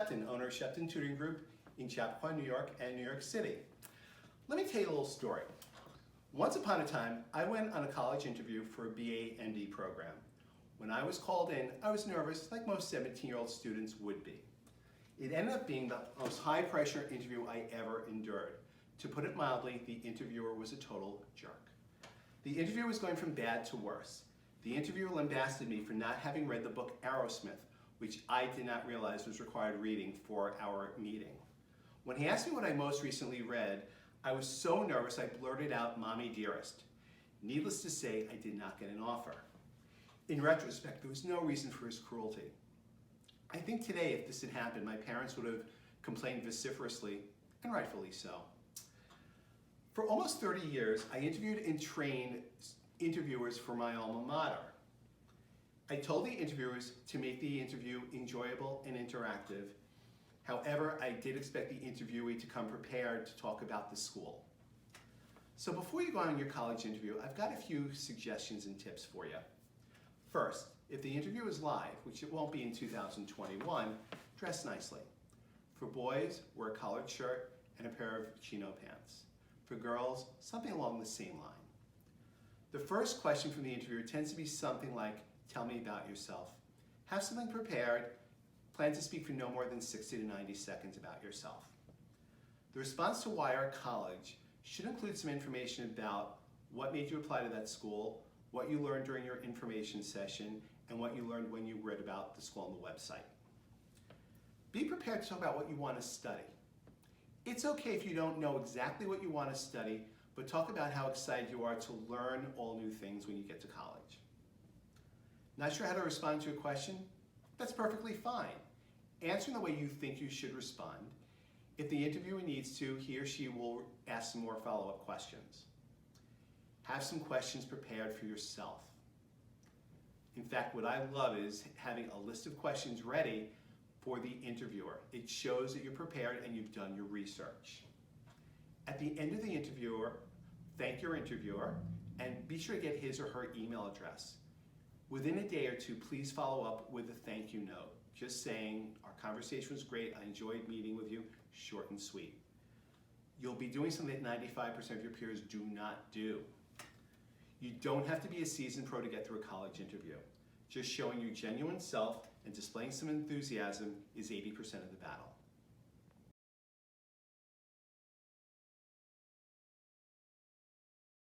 Sheptin, owner of Sheptin Tutoring Group in Chappaqua, New York and New York City. Let me tell you a little story. Once upon a time, I went on a college interview for a BA MD program. When I was called in, I was nervous, like most 17-year-old students would be. It ended up being the most high-pressure interview I ever endured. To put it mildly, the interviewer was a total jerk. The interview was going from bad to worse. The interviewer lambasted me for not having read the book Aerosmith, which I did not realize was required reading for our meeting. When he asked me what I most recently read, I was so nervous I blurted out, "Mommy Dearest." Needless to say, I did not get an offer. In retrospect, there was no reason for his cruelty. I think today, if this had happened, my parents would have complained vociferously, and rightfully so. For almost 30 years, I interviewed and trained interviewers for my alma mater. I told the interviewers to make the interview enjoyable and interactive. However, I did expect the interviewee to come prepared to talk about the school. So before you go on your college interview, I've got a few suggestions and tips for you. First, if the interview is live, which it won't be in 2021, dress nicely. For boys, wear a collared shirt and a pair of chino pants. For girls, something along the same line. The first question from the interviewer tends to be something like, "Tell me about yourself." Have something prepared. Plan to speak for no more than 60 to 90 seconds about yourself. The response to why our college should include some information about what made you apply to that school, what you learned during your information session, and what you learned when you read about the school on the website. Be prepared to talk about what you want to study. It's okay if you don't know exactly what you want to study, but talk about how excited you are to learn all new things when you get to college. Not sure how to respond to a question? That's perfectly fine. Answer in the way you think you should respond. If the interviewer needs to, he or she will ask some more follow-up questions. Have some questions prepared for yourself. In fact, what I love is having a list of questions ready for the interviewer. It shows that you're prepared and you've done your research. At the end of the interviewer, thank your interviewer and be sure to get his or her email address. Within a day or two, please follow up with a thank you note. Just saying, "Our conversation was great, I enjoyed meeting with you," short and sweet. You'll be doing something that 95% of your peers do not do. You don't have to be a seasoned pro to get through a college interview. Just showing your genuine self and displaying some enthusiasm is 80% of the battle.